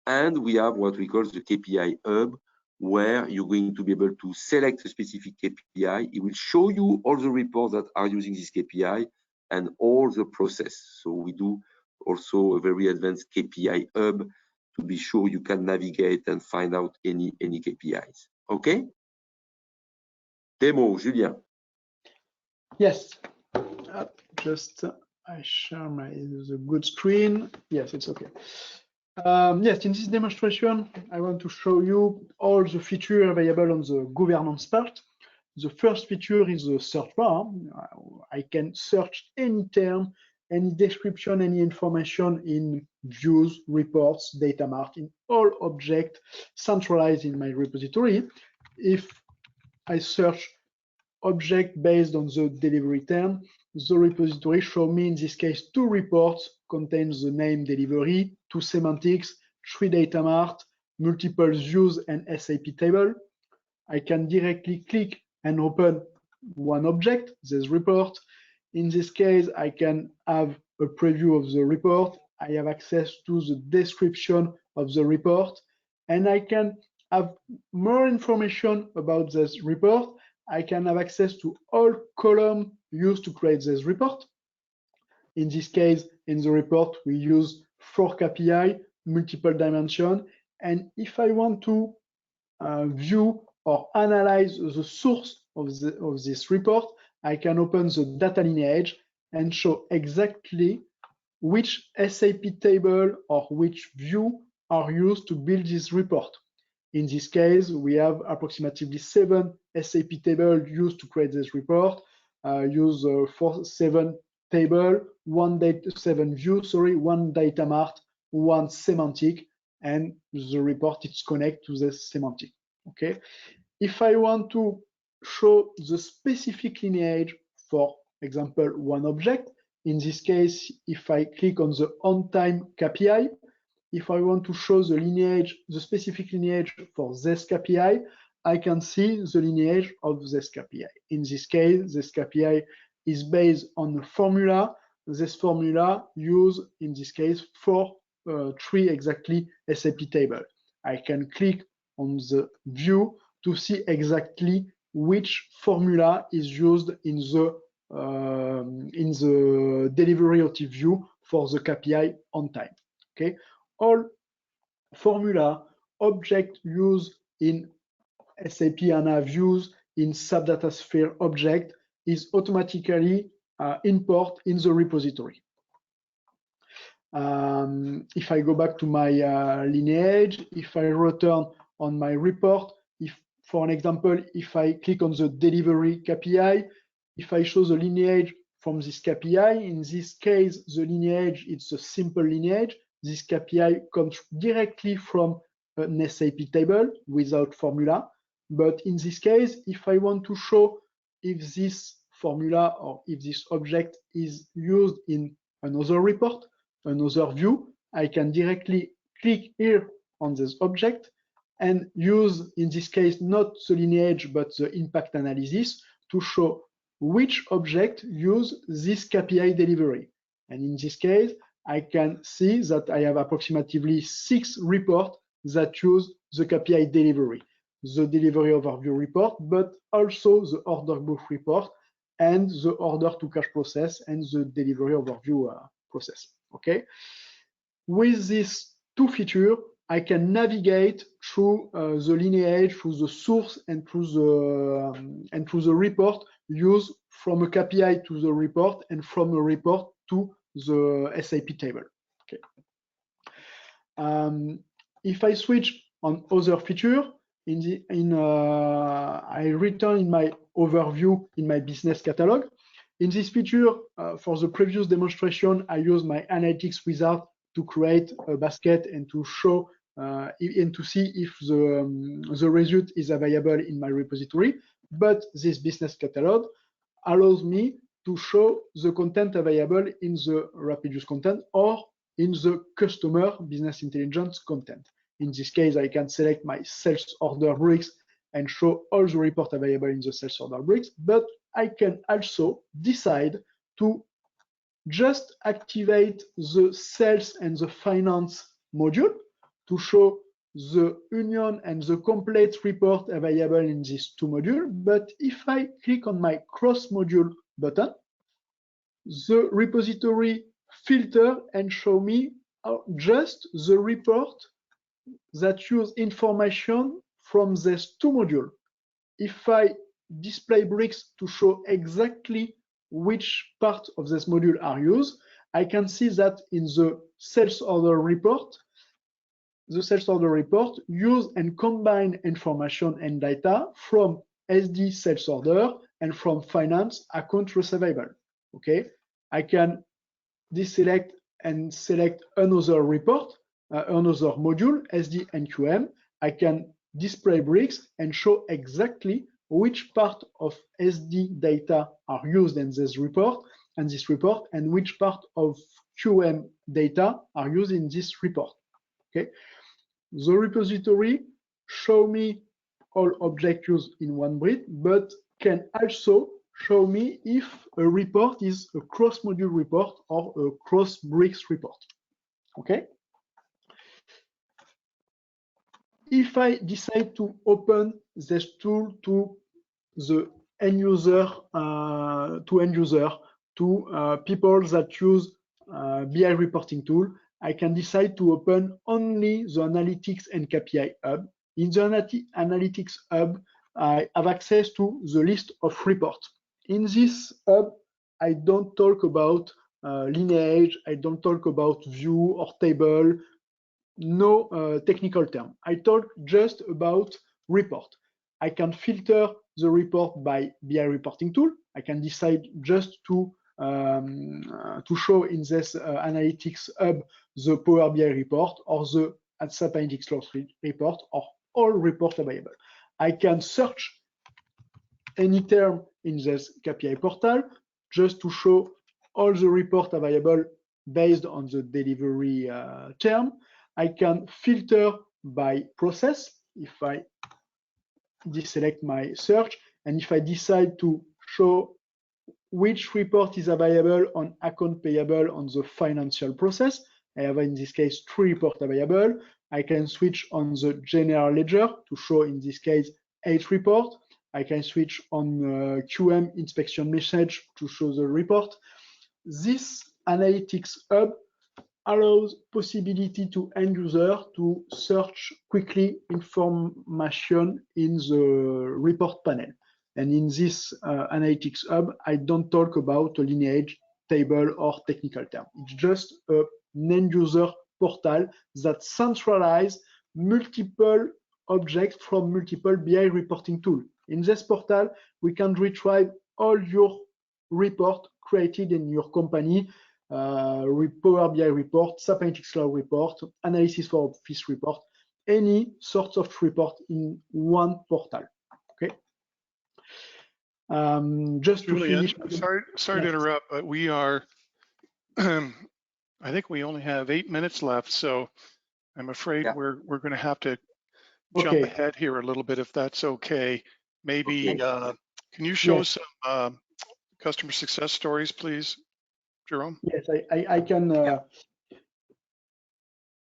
And we have what we call the KPI hub, where you're going to be able to select a specific KPI. It will show you all the reports that are using this KPI and all the process. So we do also a very advanced KPI hub to be sure you can navigate and find out any KPIs. Okay? Demo, Julien. Yes. Just I share the good screen. Yes, it's okay. Yes, in this demonstration, I want to show you all the features available on the governance part. The first feature is the search bar. I can search any term, any description, any information in views, reports, data mart, in all objects centralized in my repository. If I search object based on the delivery term, the repository show me in this case 2 reports contains the name delivery, 2 semantics, 3 data mart, multiple views and SAP table. I can directly click and open one object, this report. In this case, I can have a preview of the report. I have access to the description of the report, and I can have more information about this report. I can have access to all columns used to create this report. In this case, in the report, we use 4 KPI, multiple dimensions. And if I want to view or analyze the source of this report, I can open the data lineage and show exactly which SAP table or which view are used to build this report. In this case, we have approximately 7 SAP tables used to create this report. Use 7 table, 7 view, 1 data mart, 1 semantic, and the report is connected to the semantic. Okay. If I want to show the specific lineage, for example, one object, in this case, if I click on the on-time KPI, if I want to show the lineage, the specific lineage for this KPI, I can see the lineage of this KPI. In this case, this KPI is based on a formula. This formula used, in this case, for 3 exactly SAP table. I can click on the view to see exactly which formula is used in the delivery of the view for the KPI on time. Okay, all formula object used in SAP HANA views in SAP Datasphere object is automatically import in the repository. If I go back to my lineage, if I return on my report, if, for an example, if I click on the delivery KPI, if I show the lineage from this KPI, in this case, the lineage, it's a simple lineage. This KPI comes directly from an SAP table without formula. But in this case, if I want to show if this formula or if this object is used in another report, another view, I can directly click here on this object and use, in this case, not the lineage, but the impact analysis to show which object use this KPI delivery. And in this case, I can see that I have approximately 6 reports that use the KPI delivery, the delivery overview report, but also the order book report and the order to cash process and the delivery overview process. Okay. With these 2 features, I can navigate through the lineage, through the source, and through the report used from a KPI to the report and from a report to the SAP table. Okay. If I switch on other feature, I return in my overview in my business catalog. In this feature, for the previous demonstration, I use my analytics wizard to create a basket and to show and to see if the result is available in my repository. But this business catalog allows me to show the content available in the RapidViews content or in the customer business intelligence content. In this case, I can select my sales order bricks and show all the reports available in the sales order bricks, but I can also decide to just activate the sales and the finance module to show the union and the complete report available in these 2 modules. But if I click on my cross module button, the repository filter and show me just the report that use information from these 2 modules. If I display bricks to show exactly which part of this module are used, I can see that in the sales order report, the sales order report use and combine information and data from SD sales order and from finance account receivable. Okay, I can deselect and select another report, another module, SD and QM. I can display bricks and show exactly which part of SD data are used in this report, and which part of QM data are used in this report. Okay, the repository show me all objects used in one brick, but can also show me if a report is a cross-module report or a cross-bricks report. Okay. If I decide to open this tool to the end user, to people that use BI reporting tool, I can decide to open only the Analytics and KPI hub. In the Analytics hub, I have access to the list of reports. In this hub, I don't talk about lineage, I don't talk about view or table, no technical term. I talk just about report. I can filter the report by BI reporting tool. I can decide just to show in this Analytics hub the Power BI report or the SAP Analytics report or all reports available. I can search any term in this KPI portal just to show all the reports available based on the delivery term. I can filter by process if I deselect my search, and if I decide to show which report is available on account payable on the financial process, I have in this case 3 reports available. I can switch on the general ledger to show in this case 8 reports. I can switch on QM inspection message to show the report. This Analytics hub allows possibility to end user to search quickly information in the report panel. And in this Analytics hub, I don't talk about a lineage, table, or technical term. It's just an end user portal that centralizes multiple objects from multiple BI reporting tools. In this portal, we can retrieve all your reports created in your company, Power BI report, SAP Analytics Cloud report, analysis for office report, any sorts of report in one portal. Okay. Just Julian, to finish. sorry to interrupt, but we are, I think we only have 8 minutes left, so I'm afraid we're going to have to jump ahead here a little bit, if that's okay. Maybe, can you show some customer success stories, please, Jerome? Yes, I can.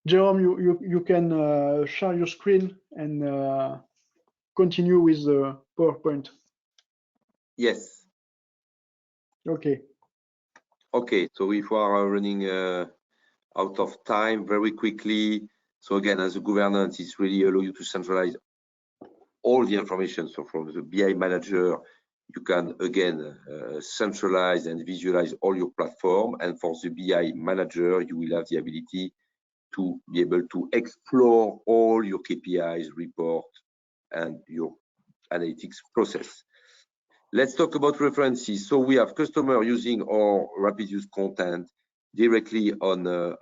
Jerome, you can share your screen and continue with the PowerPoint. Yes. Okay. Okay, so if we are running out of time very quickly, so again, as a governance, it's really allow you to centralize all the information. So from the BI manager, you can again centralize and visualize all your platform. And for the BI manager, you will have the ability to be able to explore all your KPIs, report, and your analytics process. Let's talk about references. So we have customer using our RapidViews content directly on the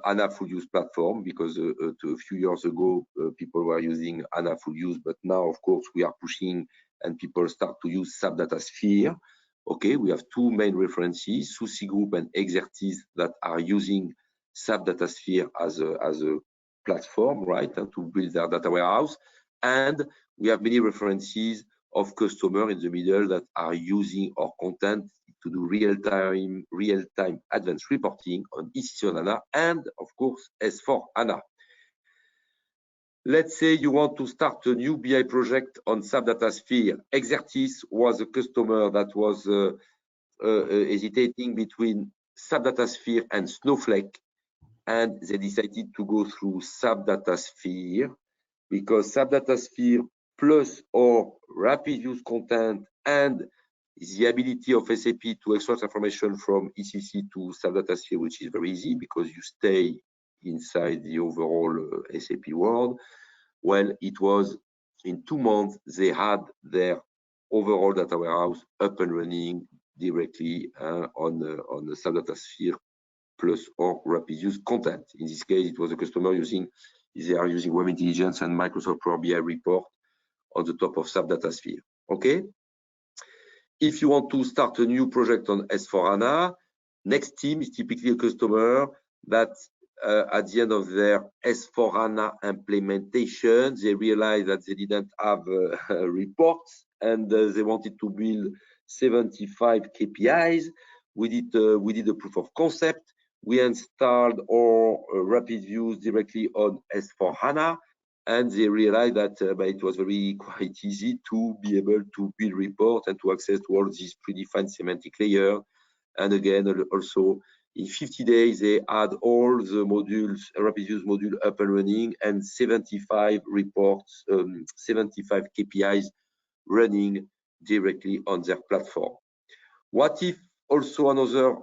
HANA full use platform, because a few years ago people were using HANA full use, but now of course we are pushing and people start to use SAP Datasphere. Okay, we have 2 main references, Susi Group and Exertise, that are using SAP Datasphere as a platform, right, to build their data warehouse. And we have many references of customers in the middle that are using our content to do real-time advanced reporting on ECC on HANA and, of course, S/4HANA. Let's say you want to start a new BI project on SAP Datasphere. Exertise was a customer that was hesitating between SAP Datasphere and Snowflake, and they decided to go through SAP Datasphere because SAP Datasphere plus our RapidViews content and the ability of SAP to extract information from ECC to SAP Datasphere, which is very easy because you stay inside the overall SAP world. Well, it was in 2 months, they had their overall data warehouse up and running directly on the SAP Datasphere plus or RapidViews content. In this case, it was a customer they are using Web Intelligence and Microsoft Power BI report on the top of SAP Datasphere. Okay. If you want to start a new project on S/4HANA, next team is typically a customer that at the end of their S/4HANA implementation, they realized that they didn't have reports and they wanted to build 75 KPIs. We did a proof of concept. We installed our RapidViews directly on S4HANA, and they realized that it was quite easy to be able to build reports and to access to all these predefined semantic layers. And again, also in 50 days, they had all the modules, RapidViews module up and running, and 75 reports, 75 KPIs running directly on their platform. What if also another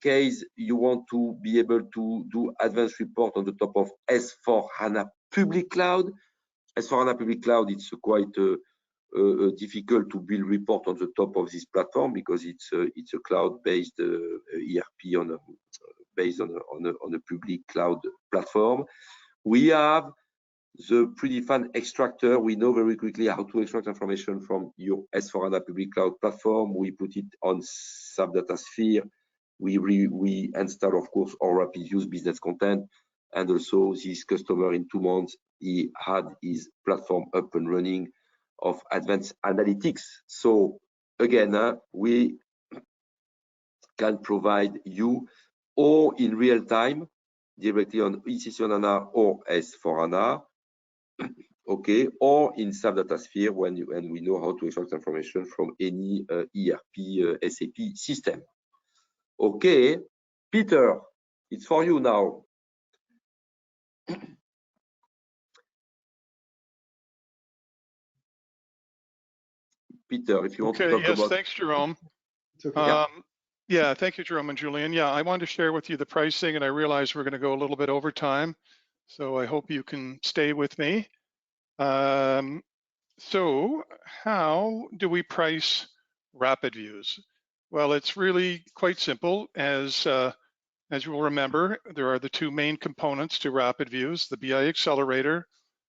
case, you want to be able to do advanced report on the top of S4HANA public cloud? S4HANA public cloud, it's quite difficult to build report on the top of this platform because it's a cloud-based ERP based on a public cloud platform. We have the predefined extractor. We know very quickly how to extract information from your S4HANA public cloud platform. We put it on SAP Datasphere. We install, of course, our RapidViews business content. And also this customer in 2 months, he had his platform up and running of advanced analytics. So again, we can provide you or in real time directly on ECC on HANA or S4HANA, okay, or in SAP Datasphere when we know how to extract information from any ERP SAP system. Okay, Peter, it's for you now. Peter, if you want to talk about. Thanks, Jerome. Okay. Yeah, thank you, Jerome and Julian. Yeah, I wanted to share with you the pricing, and I realize we're going to go a little bit over time, so I hope you can stay with me. So how do we price RapidViews? Well, it's really quite simple. As you will remember, there are the 2 main components to RapidViews, the BI Accelerator,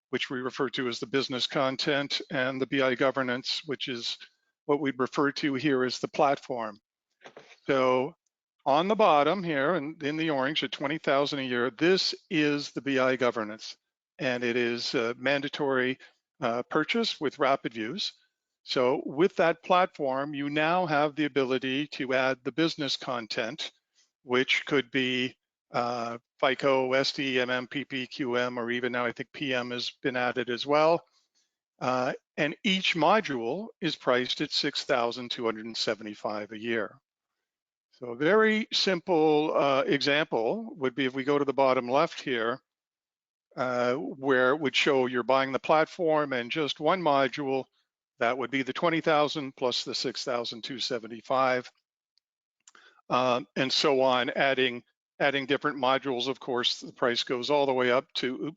which we refer to as the business content, and the BI governance, which is what we refer to here as the platform. So on the bottom here, and in the orange at 20,000 a year, this is the BI governance, and it is a mandatory purchase with RapidViews. So with that platform, you now have the ability to add the business content, which could be FICO, SD, MM, PP, QM, or even now I think PM has been added as well. And each module is priced at $6,275 a year. So a very simple example would be if we go to the bottom left here, where it would show you're buying the platform and just one module, that would be the 20,000 plus the 6,275, and so on, adding different modules. Of course, the price goes all the way up to,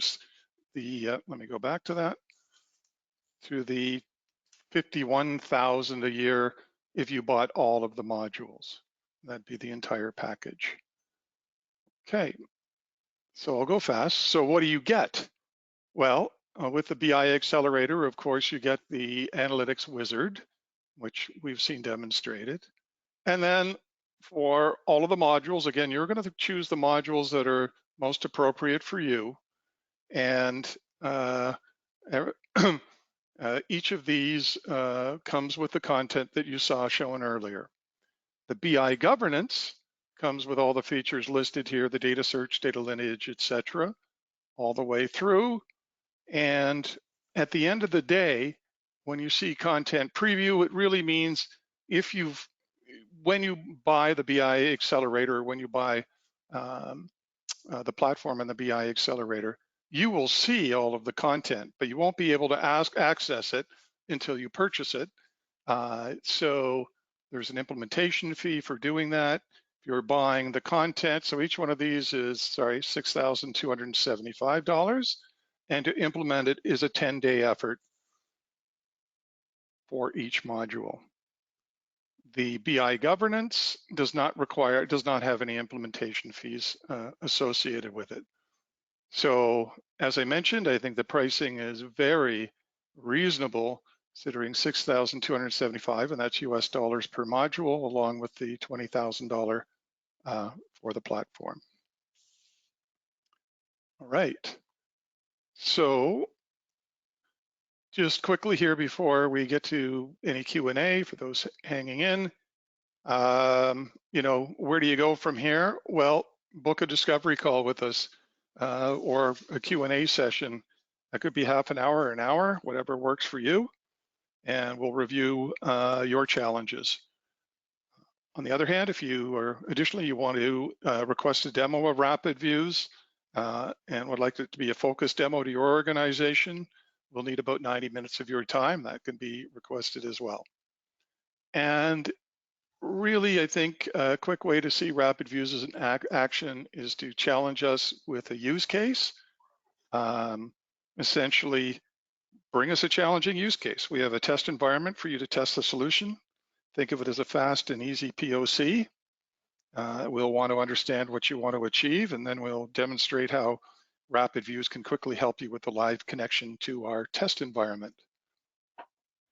let me go back to that, to the 51,000 a year if you bought all of the modules. That'd be the entire package. Okay, so I'll go fast. So what do you get? Well, with the BI Accelerator, of course, you get the Analytics Wizard, which we've seen demonstrated. And then for all of the modules, again, you're going to choose the modules that are most appropriate for you. And each of these comes with the content that you saw shown earlier. The BI governance comes with all the features listed here, the data search, data lineage, etc., all the way through. And at the end of the day, when you see content preview, it really means when you buy the BI Accelerator, when you buy the platform and the BI Accelerator, you will see all of the content, but you won't be able to access it until you purchase it. So there's an implementation fee for doing that. If you're buying the content, so each one of these is, $6,275, and to implement it is a 10-day effort for each module. The BI governance does not have any implementation fees associated with it. So as I mentioned, I think the pricing is very reasonable, considering $6,275, and that's US dollars per module, along with the $20,000 for the platform. All right. So just quickly here before we get to any Q&A for those hanging in, you know, where do you go from here? Well, book a discovery call with us or a Q&A session. That could be half an hour or an hour, whatever works for you, and we'll review your challenges. On the other hand, if you are additionally you want to request a demo of RapidViews and would like it to be a focused demo to your organization, we'll need about 90 minutes of your time. That can be requested as well. And really, I think a quick way to see RapidViews as an action is to challenge us with a use case. Essentially, bring us a challenging use case. We have a test environment for you to test the solution. Think of it as a fast and easy POC. We'll want to understand what you want to achieve, and then we'll demonstrate how RapidViews can quickly help you with the live connection to our test environment.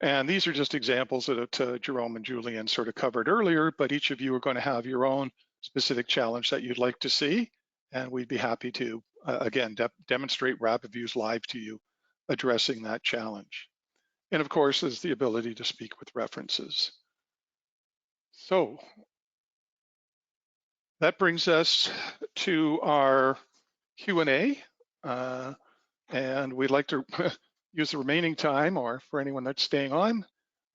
And these are just examples that Jerome and Julian sort of covered earlier, but each of you are going to have your own specific challenge that you'd like to see, and we'd be happy to, again, demonstrate RapidViews live to you, addressing that challenge. And of course, there's the ability to speak with references. So that brings us to our Q&A, and we'd like to use the remaining time, or for anyone that's staying on,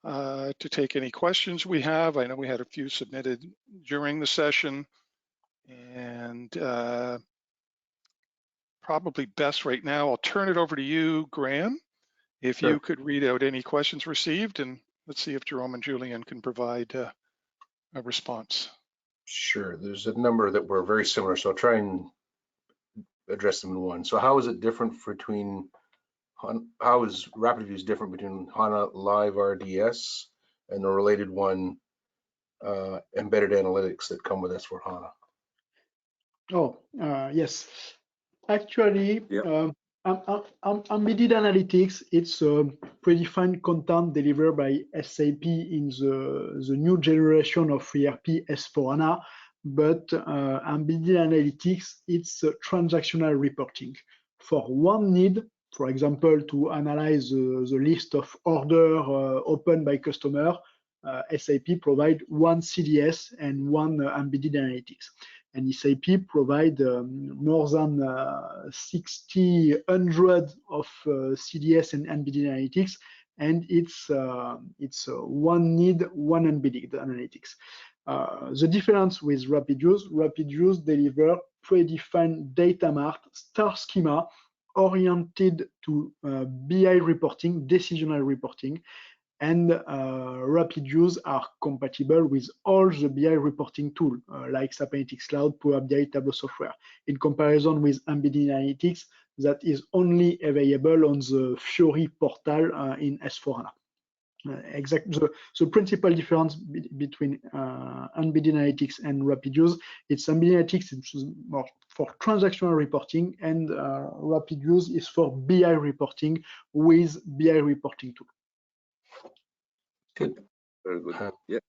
to take any questions we have. I know we had a few submitted during the session, and probably best right now, I'll turn it over to you, Graham, if you could read out any questions received, and let's see if Jerome and Julian can provide a response. Sure, there's a number that were very similar, so I'll try and address them in one. So how is it different between, how is RapidViews different between HANA Live RDS and the related one, embedded analytics that come with S/4HANA? Oh, yes. Actually, embedded analytics, it's a predefined content delivered by SAP in the new generation of ERP S/4HANA, but embedded analytics, it's transactional reporting. For one need, for example, to analyze the list of orders opened by customer, SAP provide one CDS and one embedded analytics. And SAP provide more than 100 of CDS and embedded analytics, and it's one need, one embedded analytics. The difference with RapidViews deliver predefined data mart star schema oriented to BI reporting, decisional reporting, and RapidViews are compatible with all the BI reporting tools like SAP Analytics Cloud, Power BI, Tableau software, in comparison with embedded analytics that is only available on the Fiori portal in S4HANA. Exactly. The principal difference between embedded analytics and RapidViews, it's embedded analytics is more for transactional reporting, and RapidViews is for BI reporting with BI reporting tool. Good. Very good. Yeah.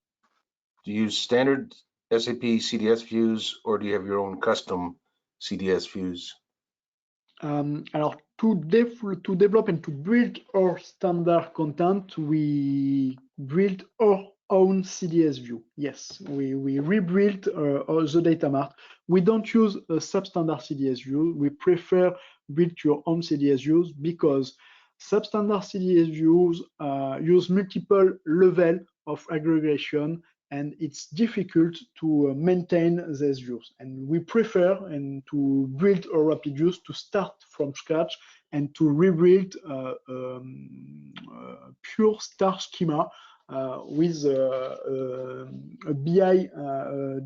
Do you use standard SAP CDS views, or do you have your own custom CDS views? Alors, to develop and to build our standard content, we built our own CDS view. Yes, we rebuilt all the data mart. We don't use a substandard CDS view. We prefer build your own CDS views because substandard CDS views use multiple levels of aggregation, and it's difficult to maintain these views. And we prefer to build our RapidViews to start from scratch and to rebuild pure star schema with a BI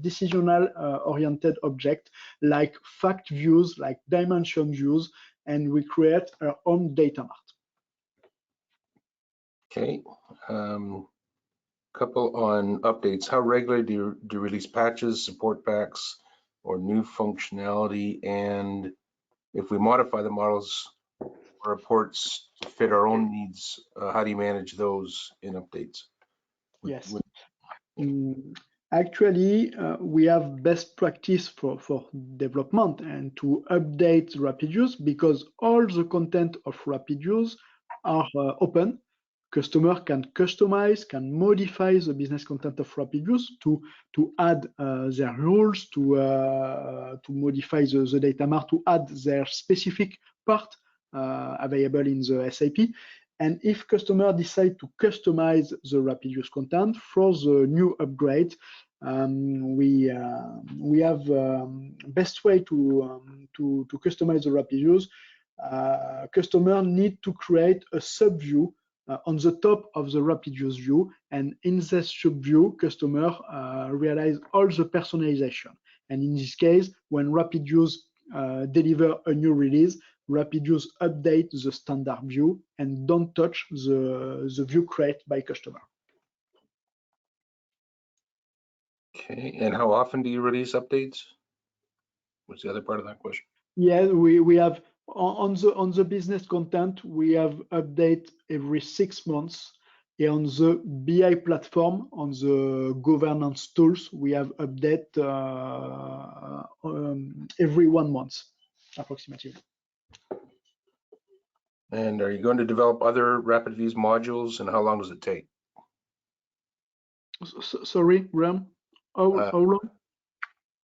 decisional oriented object like fact views, like dimension views, and we create our own data mart. Okay. Couple on updates. How regularly do you release patches, support packs, or new functionality? And if we modify the models or reports to fit our own needs, how do you manage those in updates? Yes. Actually, we have best practice for development and to update RapidViews, because all the content of RapidViews are open. Customer can customize, can modify the business content of RapidViews to add their rules, to modify the data mart, to add their specific part available in the SAP. And if customer decide to customize the RapidViews content for the new upgrade, we have best way to customize the RapidViews. Customer need to create a subview on the top of the RapidViews view, and in this subview, customer realize all the personalization. And in this case, when RapidViews deliver a new release, RapidViews update the standard view and don't touch the view created by customer. Okay, and how often do you release updates? What's the other part of that question? Yeah, we have on the business content, we have update every 6 months. And on the BI platform, on the governance tools, we have update every 1 month, approximately. And are you going to develop other RapidViews modules, and how long does it take? Sorry, Graham, how long?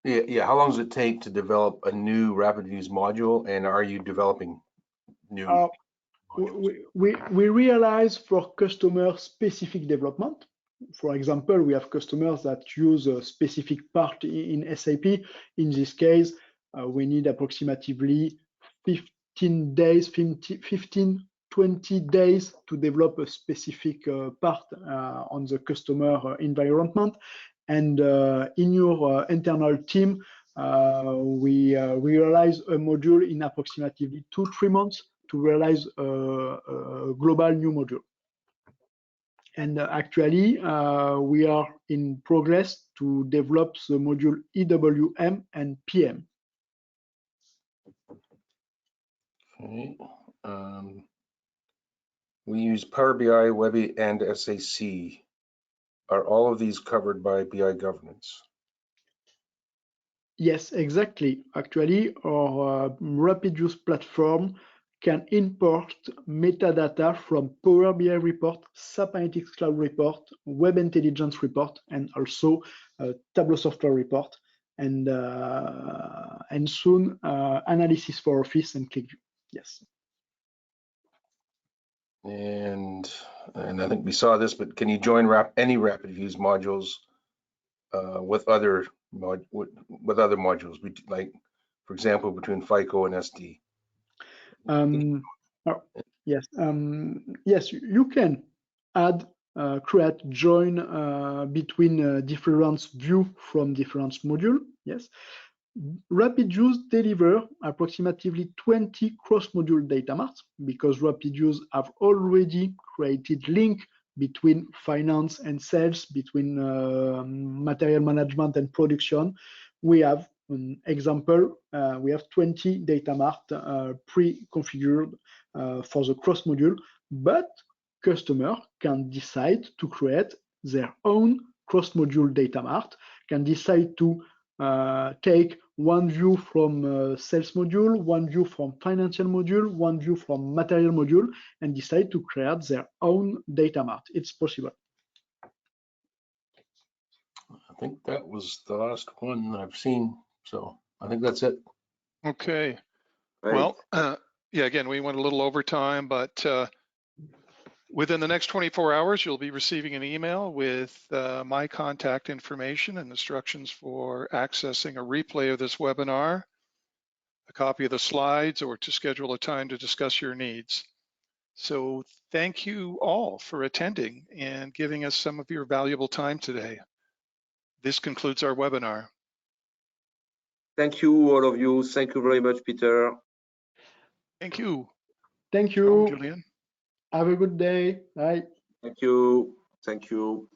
Yeah, how long does it take to develop a new RapidViews module, and are you developing new modules? We realize for customer specific development. For example, we have customers that use a specific part in SAP. In this case, we need approximately 15 days, 20 days to develop a specific part on the customer environment. And in your internal team, we realize a module in approximately 2-3 months to realize a global new module. And actually, we are in progress to develop the module EWM and PM. Okay. We use Power BI, Webby, and SAC. Are all of these covered by BI governance? Yes, exactly. Actually, our RapidViews platform can import metadata from Power BI report, SAP Analytics Cloud report, Web Intelligence report, and also Tableau software report, and soon analysis for Office and ClickView. Yes. And I think we saw this, but can you join any RapidViews modules with other modules, like, for example, between FICO and SD? Yes, yes, you can add, create, join between different view from different module. Yes, RapidViews deliver approximately 20 cross-module data marts because RapidViews have already created link between finance and sales, between material management and production. We have an example, we have 20 data mart pre-configured for the cross-module, but customer can decide to create their own cross-module data mart, can decide to take one view from sales module, one view from financial module, one view from material module, and decide to create their own data mart. It's possible. I think that was the last one I've seen, so I think that's it. Okay. Right. Well, yeah, again, we went a little over time, but within the next 24 hours, you'll be receiving an email with my contact information and instructions for accessing a replay of this webinar, a copy of the slides, or to schedule a time to discuss your needs. So thank you all for attending and giving us some of your valuable time today. This concludes our webinar. Thank you, all of you. Thank you very much, Peter. Thank you. Thank you. Julian. Have a good day. Bye. Thank you. Thank you.